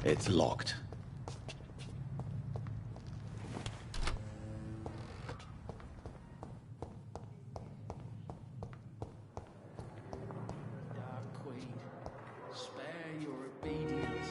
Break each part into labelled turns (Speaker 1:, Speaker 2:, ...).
Speaker 1: It's locked.
Speaker 2: Dark Queen, spare your obedience.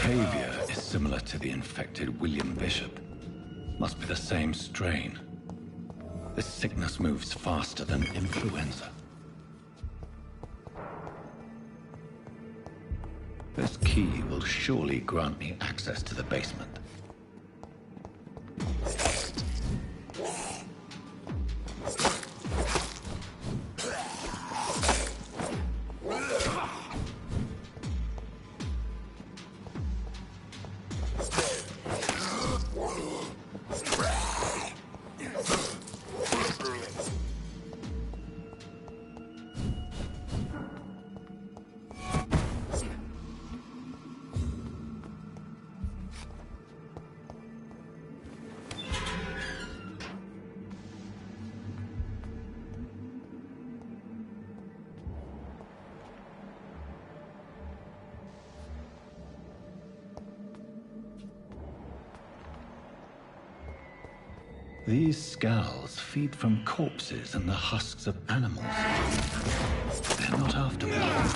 Speaker 1: Behavior is similar to the infected William Bishop. Must be the same strain. This sickness moves faster than influenza. This key will surely grant me access to the basement. These skulls feed from corpses and the husks of animals. They're not after blood.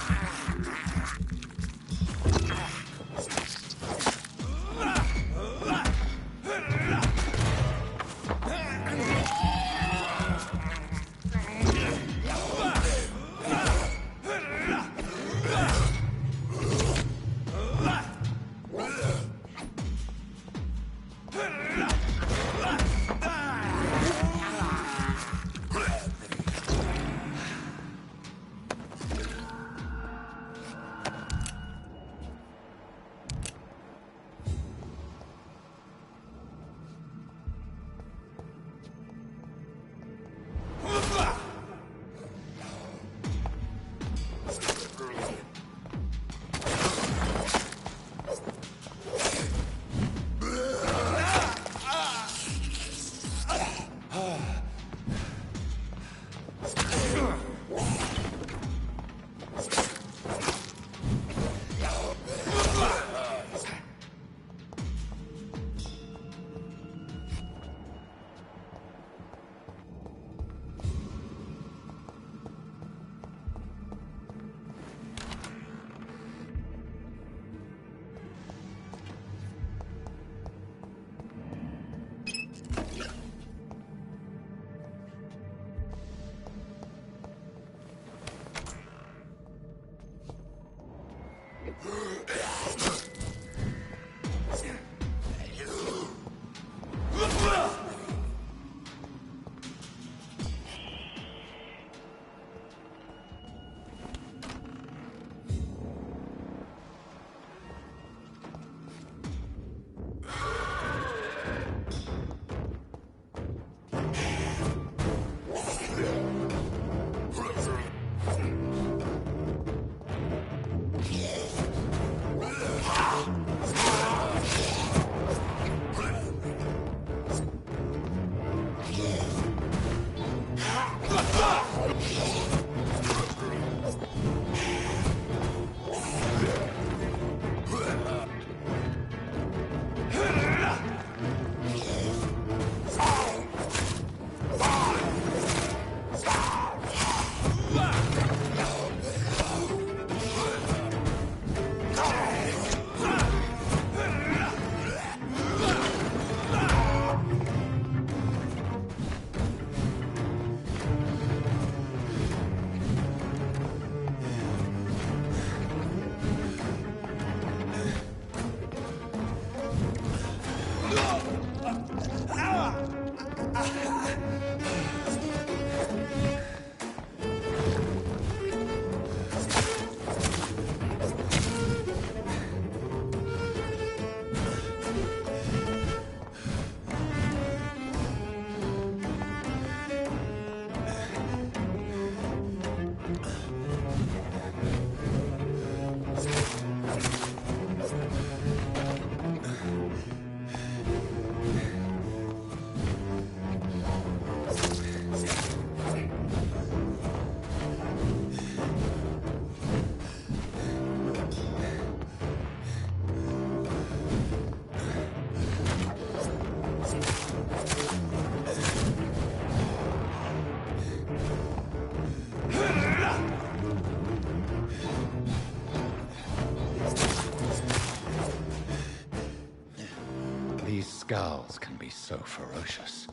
Speaker 1: These scowls can be so ferocious.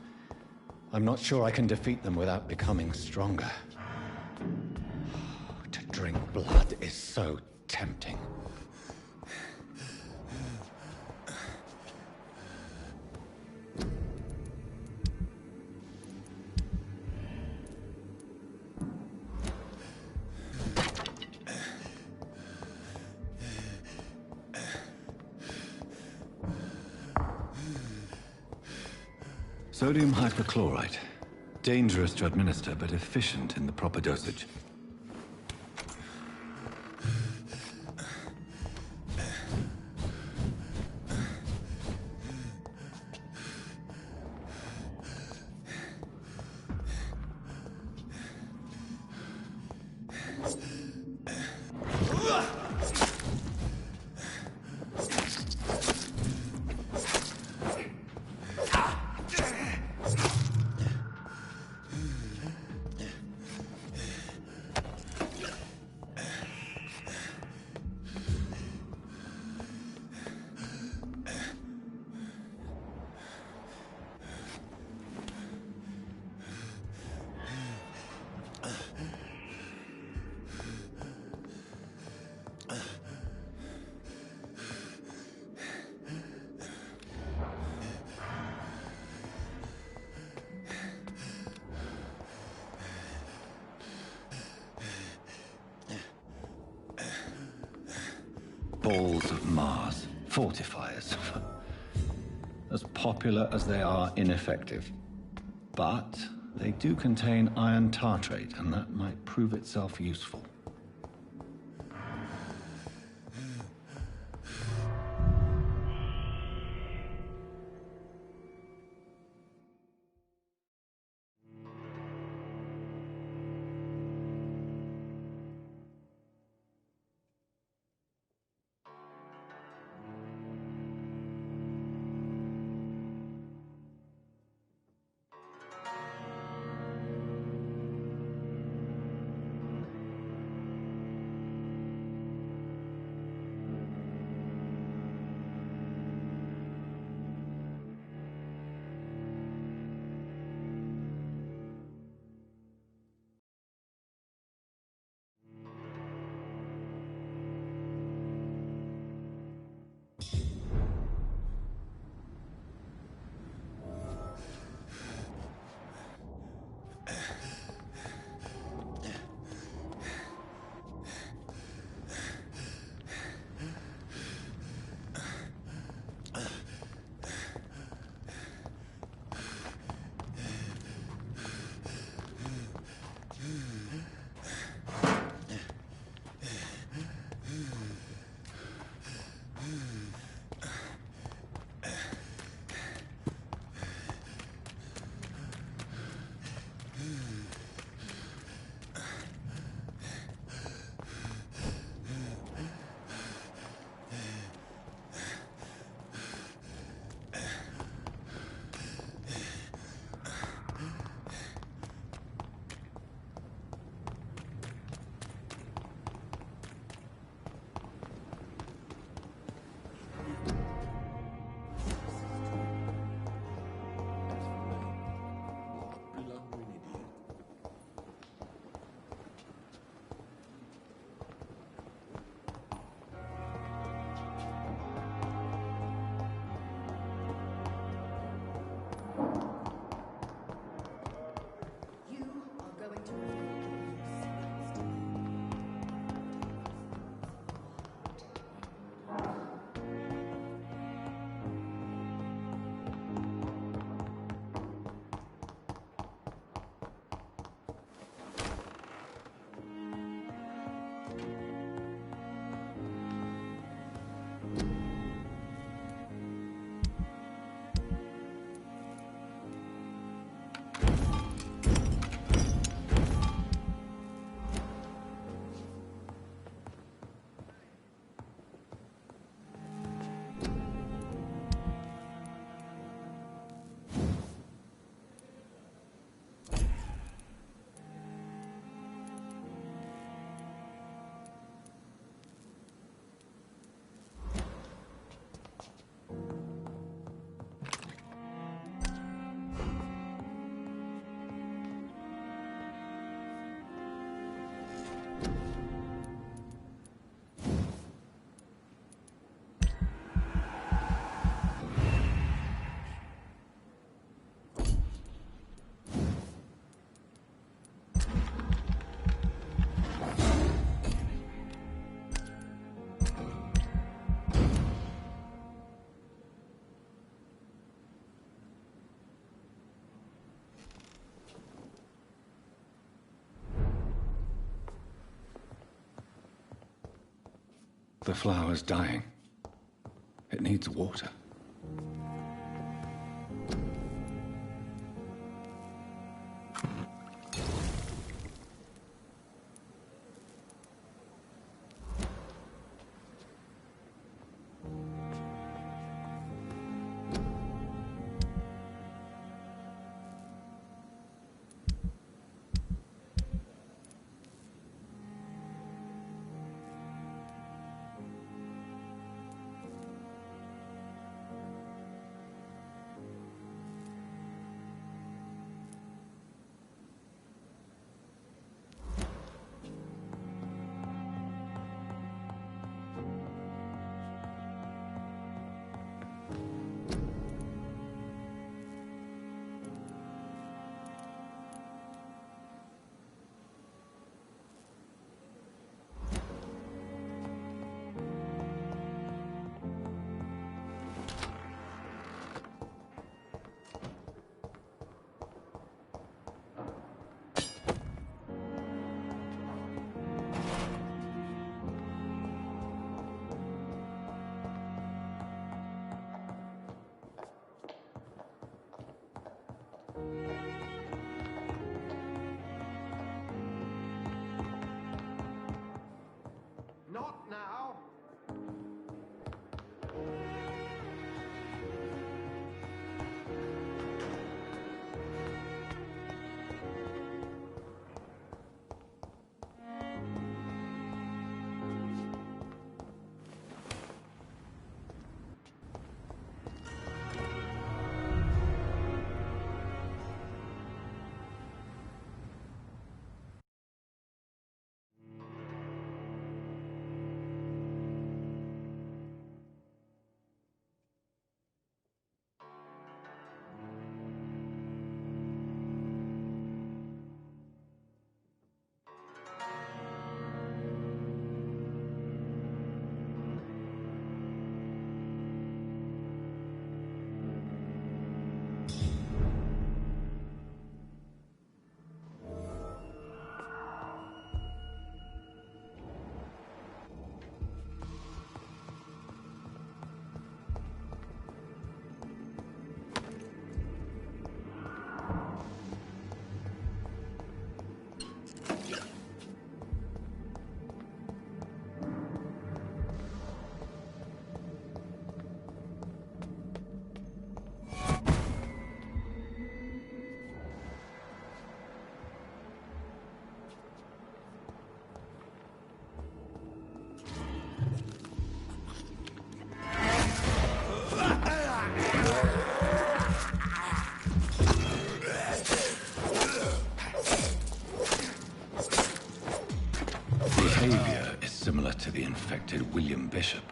Speaker 1: I'm not sure I can defeat them without becoming stronger. To drink blood is so tempting. Sodium hypochlorite. Dangerous to administer, but efficient in the proper dosage. Balls of Mars. Fortifiers. As popular as they are ineffective. But they do contain iron tartrate, and that might prove itself useful. The flower's dying. It needs water.
Speaker 2: Not now.
Speaker 1: Behavior is similar to the infected William Bishop.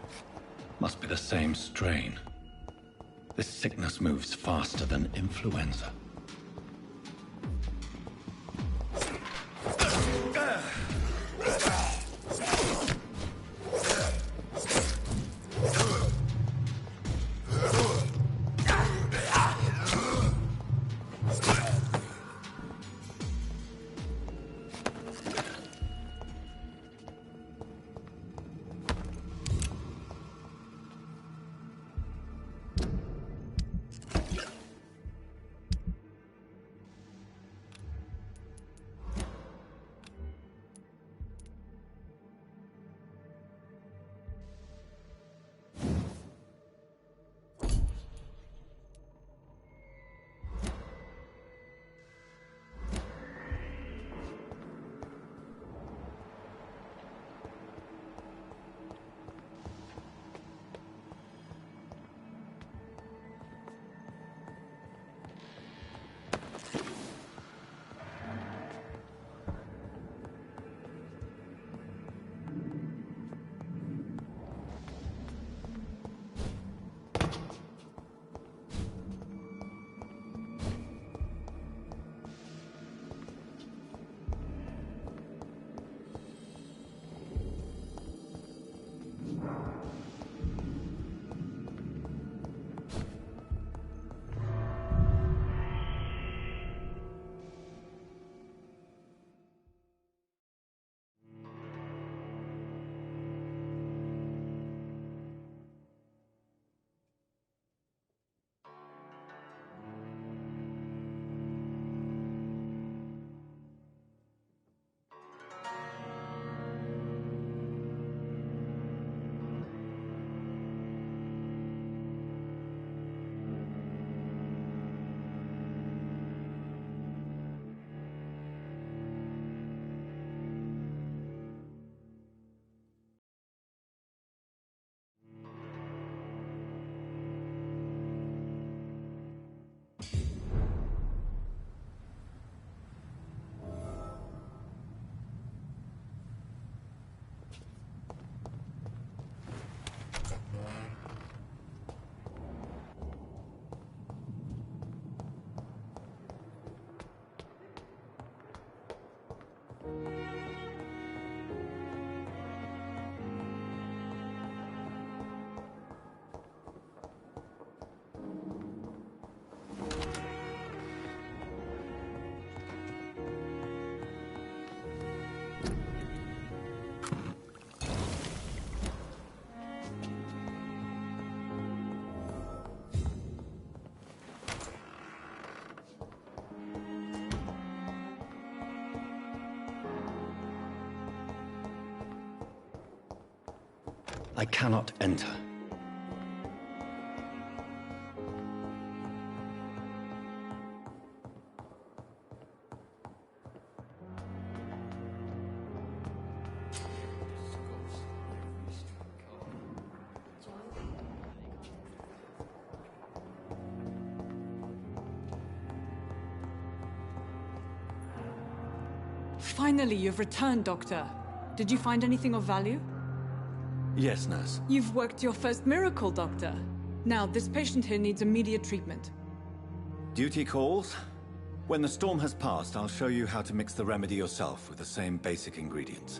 Speaker 1: Must be the same strain. This sickness moves faster than influenza. I cannot enter.
Speaker 3: Finally, you've returned, Doctor. Did you find anything of value?
Speaker 1: Yes, nurse.
Speaker 3: You've worked your first miracle, Doctor. Now, this patient here needs immediate treatment.
Speaker 1: Duty calls. When the storm has passed, I'll show you how to mix the remedy yourself with the same basic ingredients.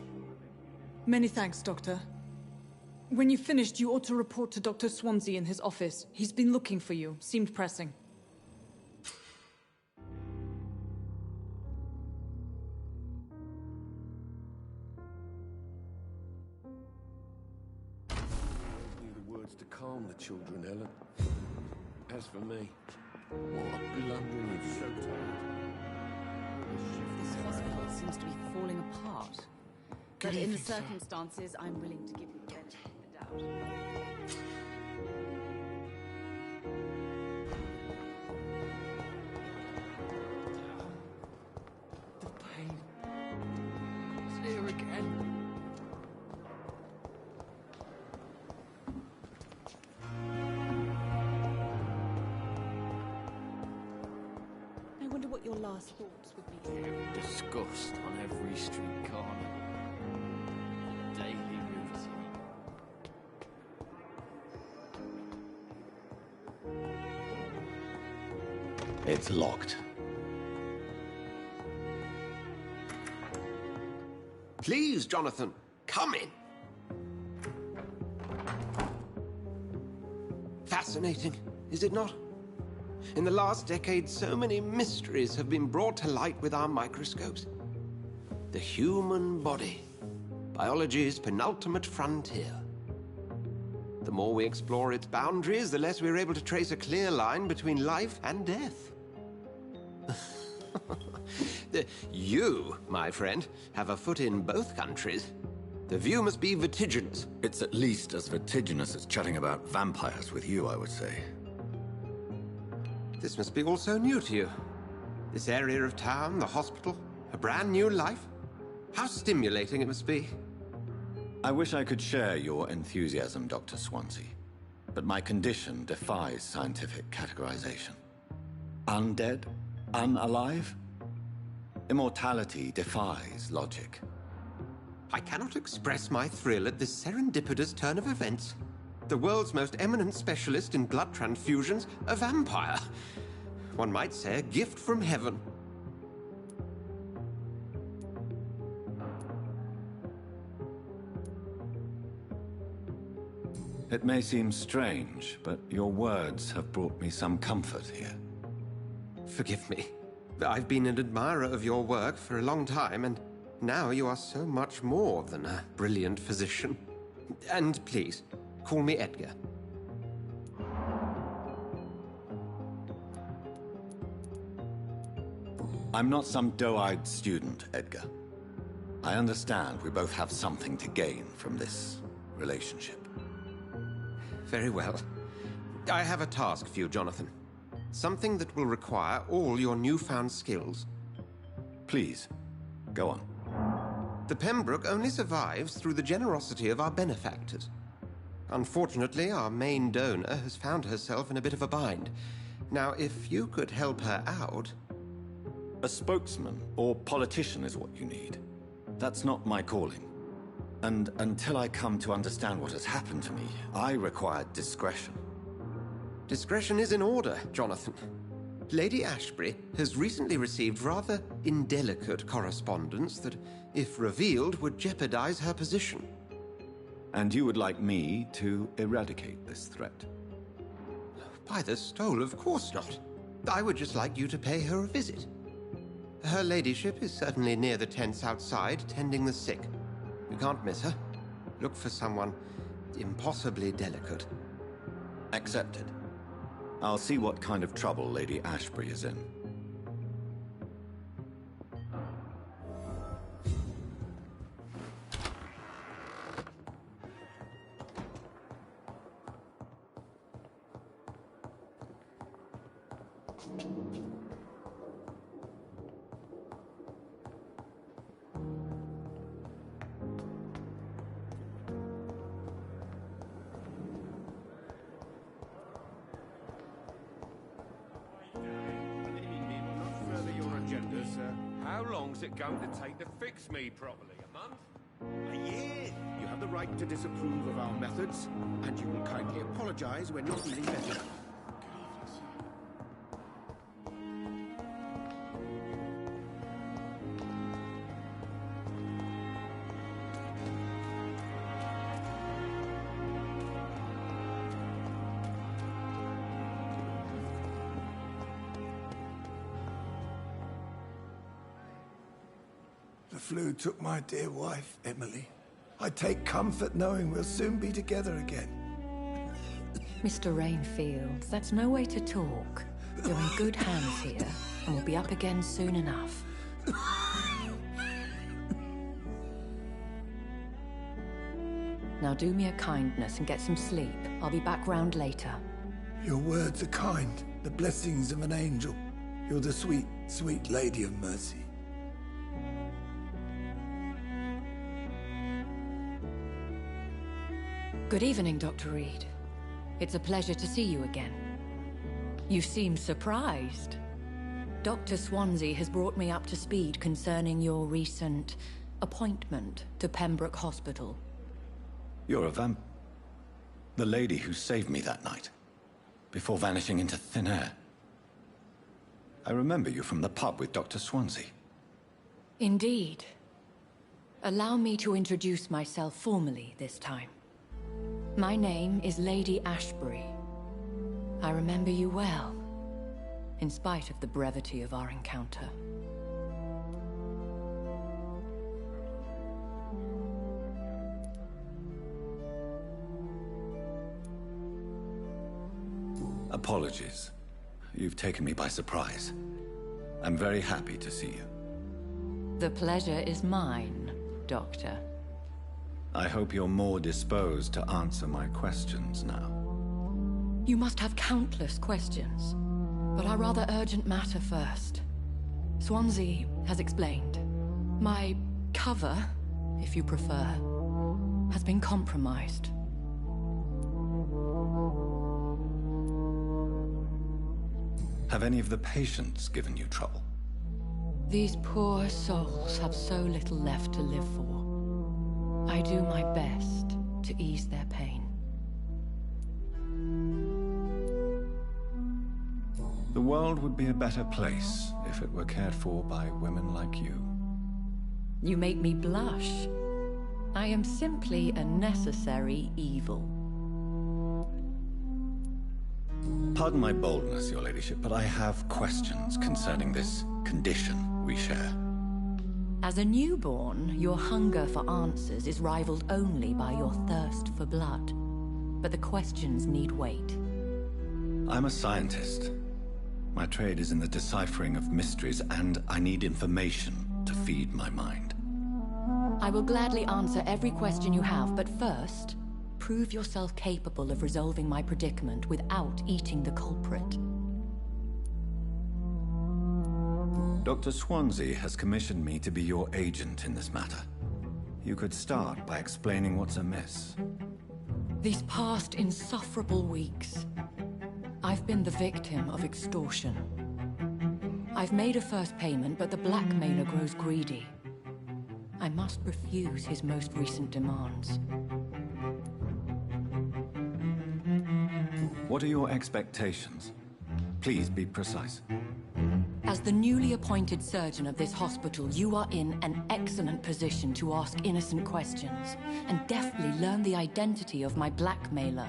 Speaker 3: Many thanks, Doctor. When you've finished, you ought to report to Dr. Swansea in his office. He's been looking for you. Seemed pressing.
Speaker 4: To calm the children, Ellen. As for me, what a blundering idiot.
Speaker 5: This hospital seems to be falling apart. But in the circumstances, I'm willing to give you the benefit of the doubt.
Speaker 2: The pain. It's here again.
Speaker 5: I wonder what your last thoughts would be.
Speaker 2: Disgust on every street corner. Daily routine.
Speaker 1: It's locked.
Speaker 4: Please, Jonathan, come in. Fascinating, is it not? In the last decade, so many mysteries have been brought to light with our microscopes. The human body, biology's penultimate frontier. The more we explore its boundaries, the less we're able to trace a clear line between life and death. You, my friend, have a foot in both countries. The view must be vertiginous.
Speaker 1: It's at least as vertiginous as chatting about vampires with you, I would say.
Speaker 4: This must be all so new to you. This area of town, the hospital, a brand new life. How stimulating it must be.
Speaker 1: I wish I could share your enthusiasm, Dr. Swansea. But my condition defies scientific categorization. Undead? Unalive? Immortality defies logic.
Speaker 4: I cannot express my thrill at this serendipitous turn of events. The world's most eminent specialist in blood transfusions, a vampire. One might say a gift from heaven.
Speaker 1: It may seem strange, but your words have brought me some comfort here.
Speaker 4: Forgive me. I've been an admirer of your work for a long time, and now you are so much more than a brilliant physician. And please, call me Edgar.
Speaker 1: I'm not some doe-eyed student, Edgar. I understand we both have something to gain from this relationship.
Speaker 4: Very well. I have a task for you, Jonathan. Something that will require all your newfound skills.
Speaker 1: Please, go on.
Speaker 4: The Pembroke only survives through the generosity of our benefactors. Unfortunately, our main donor has found herself in a bit of a bind. Now, if you could help her out...
Speaker 1: A spokesman or politician is what you need. That's not my calling. And until I come to understand what has happened to me, I require discretion.
Speaker 4: Discretion is in order, Jonathan. Lady Ashbury has recently received rather indelicate correspondence that, if revealed, would jeopardize her position.
Speaker 1: And you would like me to eradicate this threat?
Speaker 4: By the stole, of course not. I would just like you to pay her a visit. Her ladyship is certainly near the tents outside, tending the sick. You can't miss her. Look for someone impossibly delicate.
Speaker 1: Accepted. I'll see what kind of trouble Lady Ashbury is in.
Speaker 6: Further your agenda, sir. How long's it going to take to fix me properly? A month?
Speaker 7: A year. You have the right to disapprove of our methods, and you will kindly apologize when not feeling better.
Speaker 8: The flu took my dear wife, Emily. I take comfort knowing we'll soon be together again.
Speaker 9: Mr. Rainfield, that's no way to talk. You're in good hands here, and we'll be up again soon enough. Now do me a kindness and get some sleep. I'll be back round later.
Speaker 8: Your words are kind, the blessings of an angel. You're the sweet, sweet Lady of Mercy.
Speaker 9: Good evening, Dr. Reed. It's a pleasure to see you again. You seem surprised. Dr. Swansea has brought me up to speed concerning your recent appointment to Pembroke Hospital.
Speaker 1: You're a the lady who saved me that night, before vanishing into thin air. I remember you from the pub with Dr. Swansea.
Speaker 9: Indeed. Allow me to introduce myself formally this time. My name is Lady Ashbury. I remember you well, in spite of the brevity of our encounter.
Speaker 1: Apologies. You've taken me by surprise. I'm very happy to see you.
Speaker 9: The pleasure is mine, Doctor.
Speaker 1: I hope you're more disposed to answer my questions now.
Speaker 9: You must have countless questions, but our rather urgent matter first. Swansea has explained. My cover, if you prefer, has been compromised.
Speaker 1: Have any of the patients given you trouble?
Speaker 9: These poor souls have so little left to live for. I do my best to ease their pain.
Speaker 1: The world would be a better place if it were cared for by women like you.
Speaker 9: You make me blush. I am simply a necessary evil.
Speaker 1: Pardon my boldness, Your Ladyship, but I have questions concerning this condition we share.
Speaker 9: As a newborn, your hunger for answers is rivaled only by your thirst for blood. But the questions need wait.
Speaker 1: I'm a scientist. My trade is in the deciphering of mysteries, and I need information to feed my mind.
Speaker 9: I will gladly answer every question you have, but first, prove yourself capable of resolving my predicament without eating the culprit.
Speaker 1: Dr. Swansea has commissioned me to be your agent in this matter. You could start by explaining what's amiss.
Speaker 9: These past insufferable weeks, I've been the victim of extortion. I've made a first payment, but the blackmailer grows greedy. I must refuse his most recent demands.
Speaker 1: What are your expectations? Please be precise.
Speaker 9: As the newly appointed surgeon of this hospital, you are in an excellent position to ask innocent questions and deftly learn the identity of my blackmailer.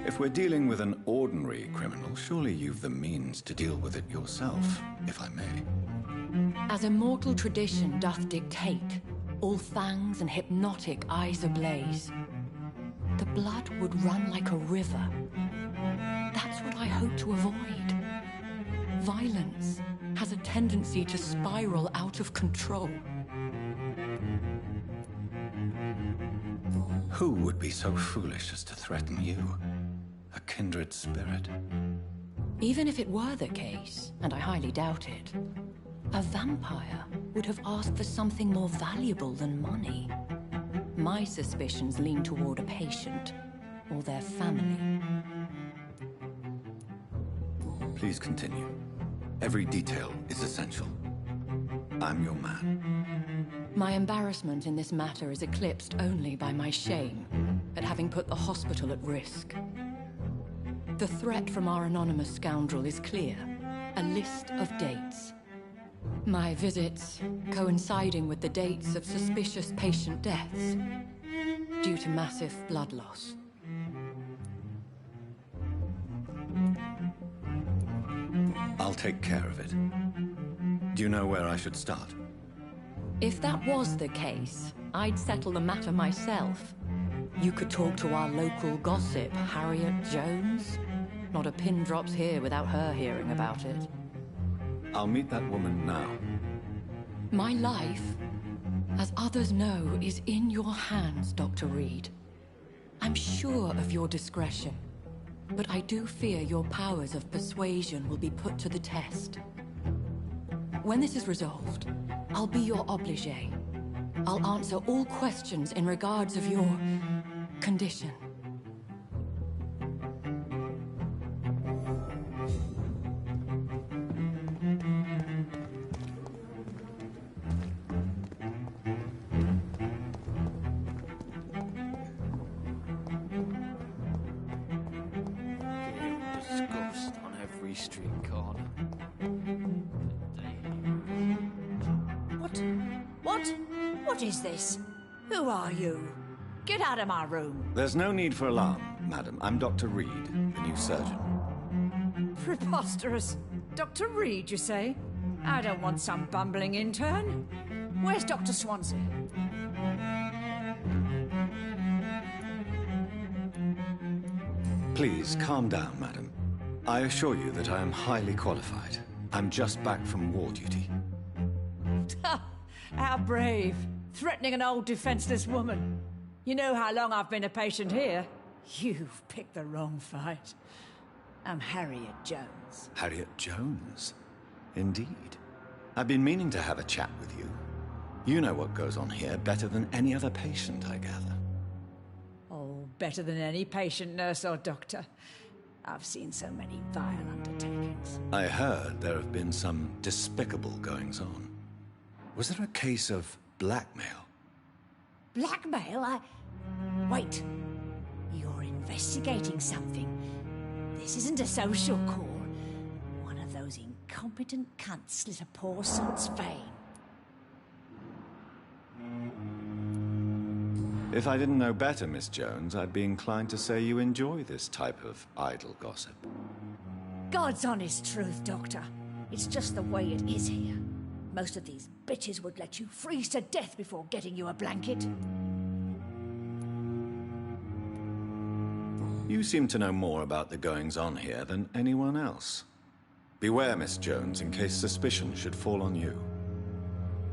Speaker 1: If we're dealing with an ordinary criminal, surely you've the means to deal with it yourself, if I may.
Speaker 9: As immortal tradition doth dictate, all fangs and hypnotic eyes ablaze, the blood would run like a river. That's what I hope to avoid. Violence has a tendency to spiral out of control.
Speaker 1: Who would be so foolish as to threaten you? A kindred spirit.
Speaker 9: Even if it were the case, and I highly doubt it, a vampire would have asked for something more valuable than money. My suspicions lean toward a patient, or their family.
Speaker 1: Please continue. Every detail is essential. I'm your man.
Speaker 9: My embarrassment in this matter is eclipsed only by my shame at having put the hospital at risk. The threat from our anonymous scoundrel is clear. A list of dates. My visits coinciding with the dates of suspicious patient deaths due to massive blood loss.
Speaker 1: I'll take care of it. Do you know where I should start?
Speaker 9: If that was the case, I'd settle the matter myself. You could talk to our local gossip, Harriet Jones. Not a pin drops here without her hearing about it.
Speaker 1: I'll meet that woman now.
Speaker 9: My life, as others know, is in your hands, Dr. Reed. I'm sure of your discretion, but I do fear your powers of persuasion will be put to the test. When this is resolved, I'll be your obligé. I'll answer all questions in regards of your condition.
Speaker 2: Disgust on every street corner.
Speaker 10: What is this? Who are you? Get out of my room.
Speaker 1: There's no need for alarm, madam. I'm Dr. Reed, the new surgeon.
Speaker 10: Preposterous. Dr. Reed, you say? I don't want some bumbling intern. Where's Dr. Swansea?
Speaker 1: Please, calm down, madam. I assure you that I am highly qualified. I'm just back from war duty.
Speaker 10: How brave. Threatening an old defenseless woman. You know how long I've been a patient here? You've picked the wrong fight. I'm Harriet Jones.
Speaker 1: Harriet Jones? Indeed. I've been meaning to have a chat with you. You know what goes on here better than any other patient, I gather.
Speaker 10: Oh, better than any patient, nurse or doctor. I've seen so many vile undertakings.
Speaker 1: I heard there have been some despicable goings-on. Was there a case of blackmail?
Speaker 10: Blackmail? Wait. You're investigating something. This isn't a social call. One of those incompetent cunts slit a poor soul's vein.
Speaker 1: If I didn't know better, Miss Jones, I'd be inclined to say you enjoy this type of idle gossip.
Speaker 10: God's honest truth, Doctor. It's just the way it is here. Most of these bitches would let you freeze to death before getting you a blanket.
Speaker 1: You seem to know more about the goings-on here than anyone else. Beware, Miss Jones, in case suspicion should fall on you.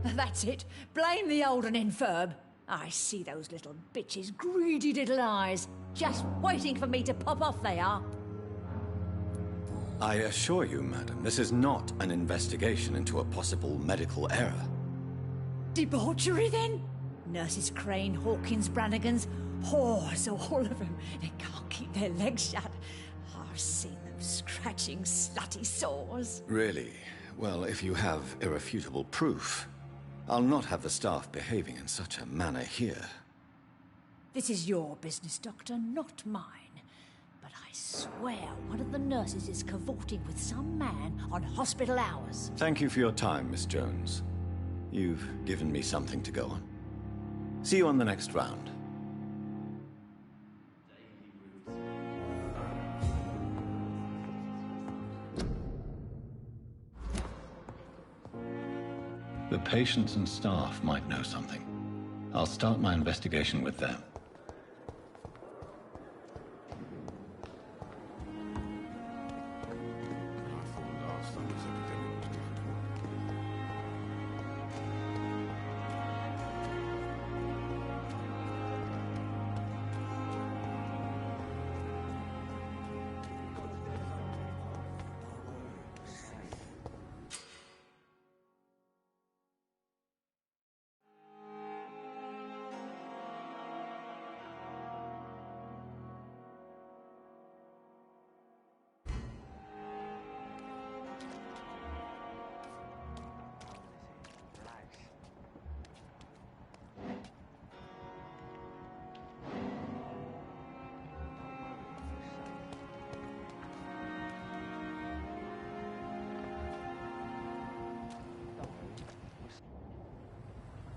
Speaker 10: That's it. Blame the old and infirm. I see those little bitches' greedy little eyes. Just waiting for me to pop off they are.
Speaker 1: I assure you, madam, this is not an investigation into a possible medical error.
Speaker 10: Debauchery, then? Nurses Crane, Hawkins, Brannigans, whores, all of them. They can't keep their legs shut. I've seen them scratching slutty sores.
Speaker 1: Really? Well, if you have irrefutable proof, I'll not have the staff behaving in such a manner here.
Speaker 10: This is your business, Doctor, not mine. But I swear one of the nurses is cavorting with some man on hospital hours.
Speaker 1: Thank you for your time, Miss Jones. You've given me something to go on. See you on the next round. The patients and staff might know something. I'll start my investigation with them.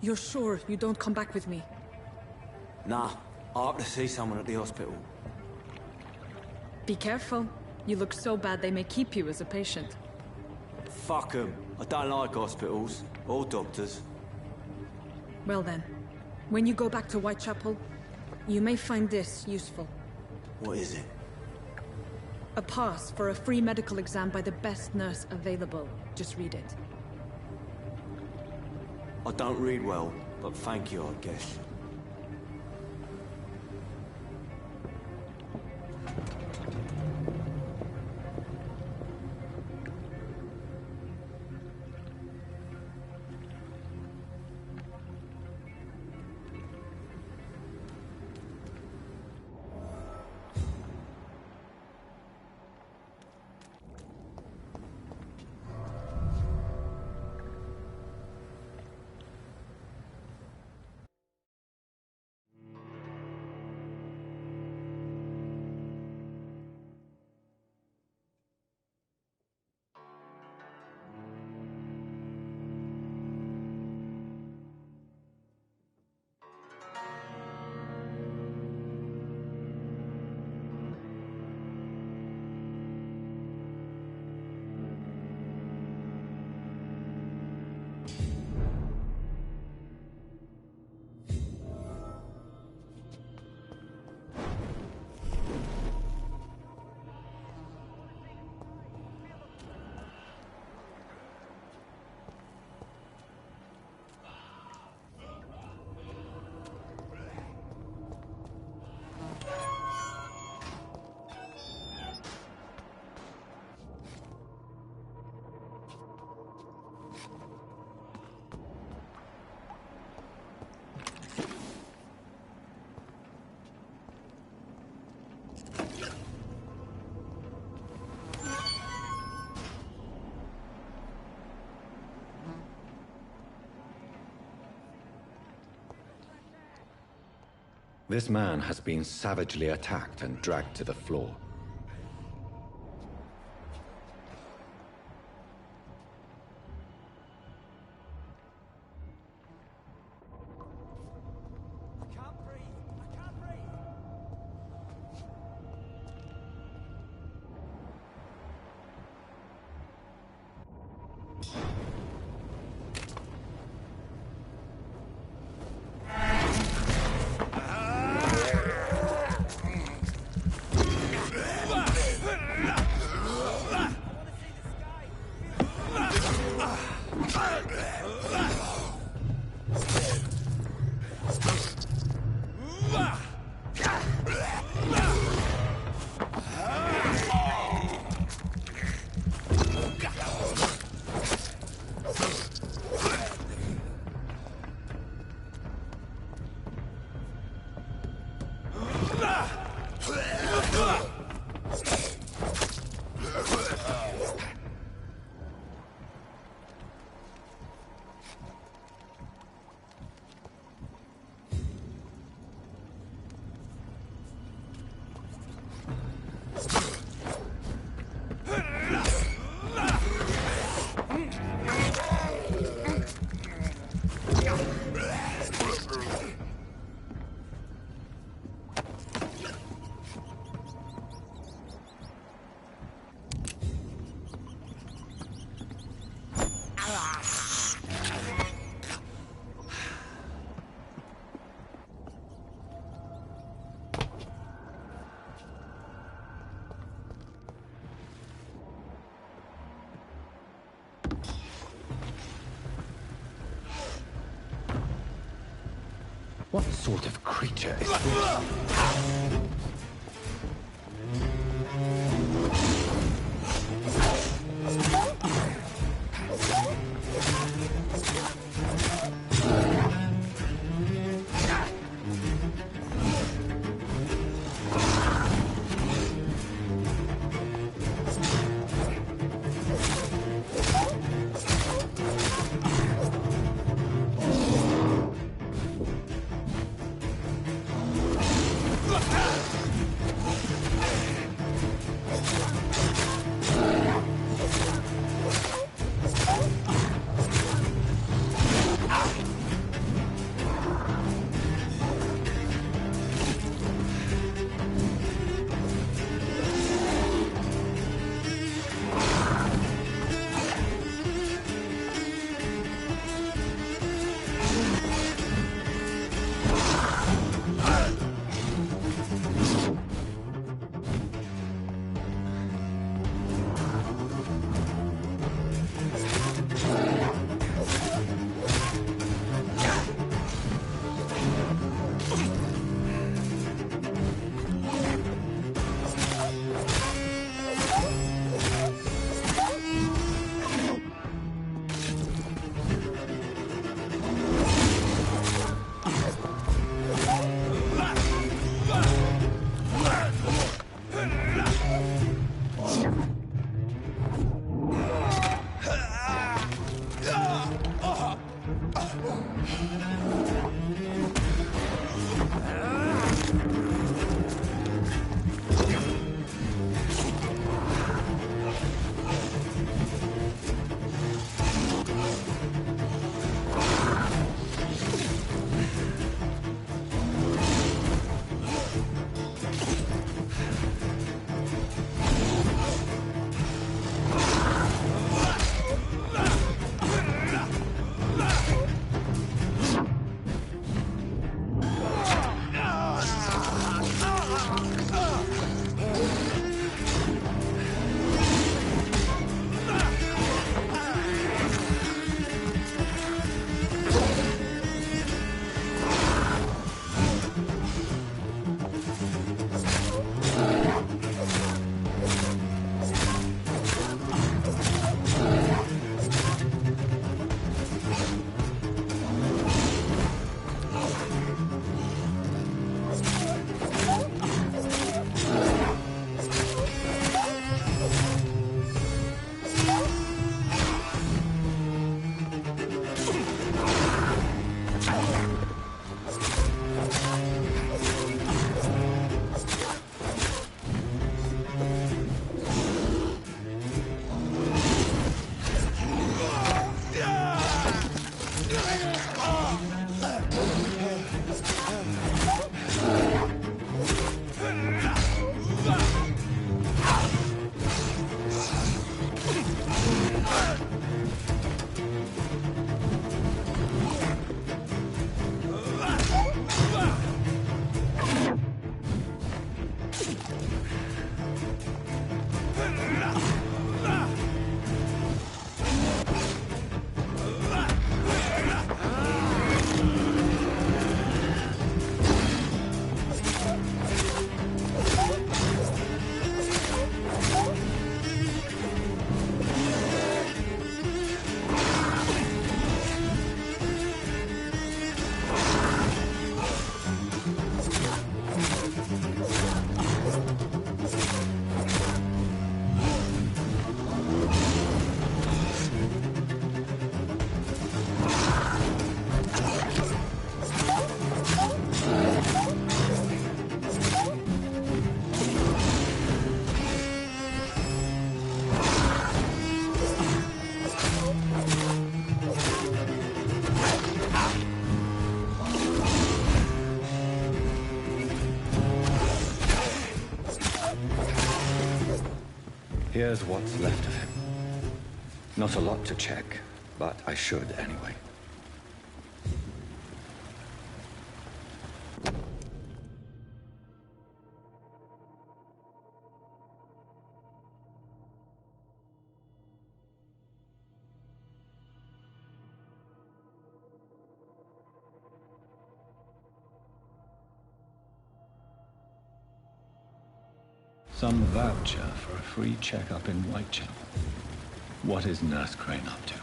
Speaker 3: You're sure you don't come back with me?
Speaker 2: Nah, I have to see someone at the hospital.
Speaker 3: Be careful. You look so bad they may keep you as a patient.
Speaker 2: Fuck 'em. I don't like hospitals. Or doctors.
Speaker 3: Well then, when you go back to Whitechapel, you may find this useful.
Speaker 2: What is it?
Speaker 3: A pass for a free medical exam by the best nurse available. Just read it.
Speaker 2: I don't read well, but thank you, I guess.
Speaker 1: This man has been savagely attacked and dragged to the floor. What sort of creature is this? Here's what's left of him. Not a lot to check, but I should anyway. Some voucher for a free checkup in Whitechapel. What is Nurse Crane up to?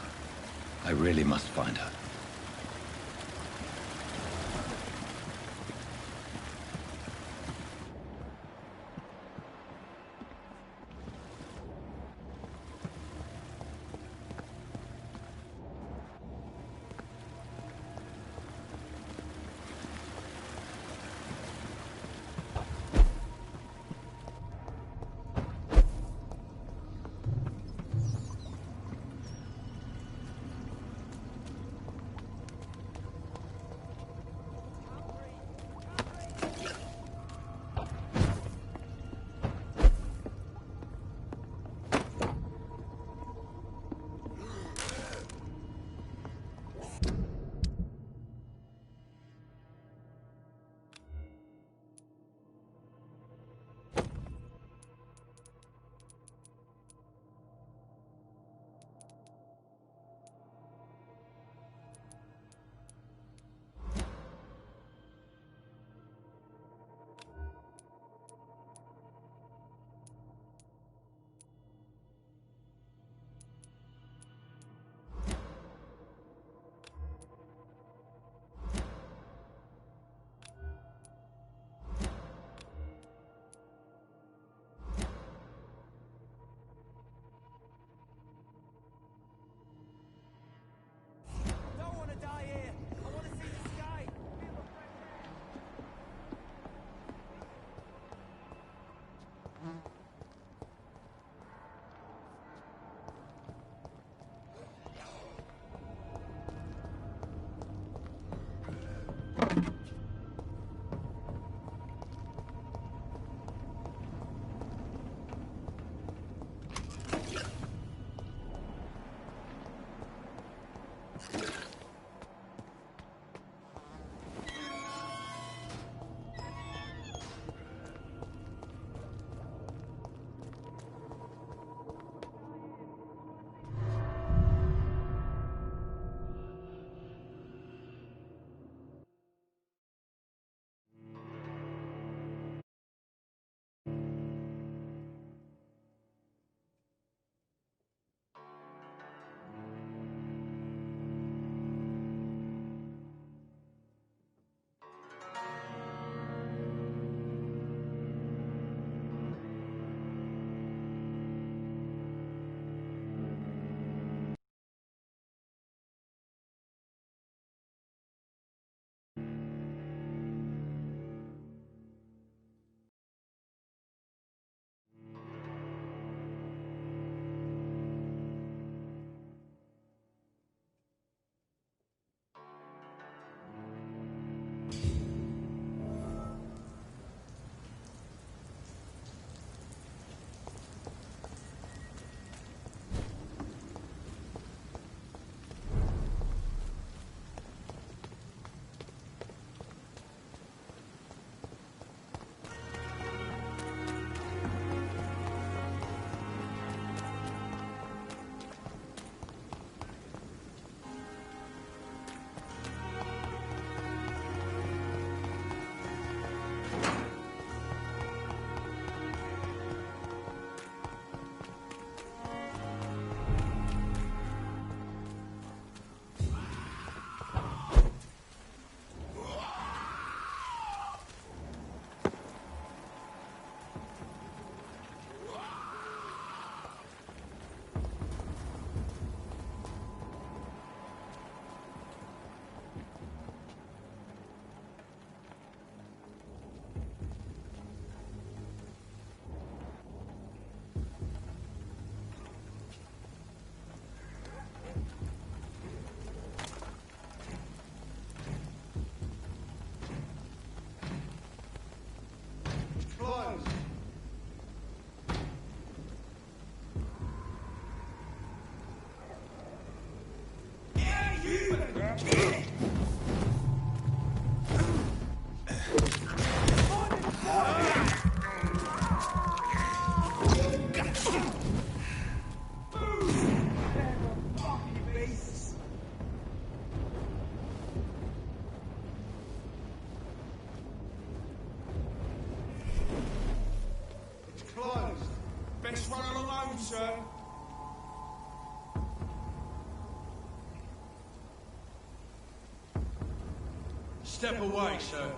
Speaker 1: I really must find her.
Speaker 11: sir. Step away, sir.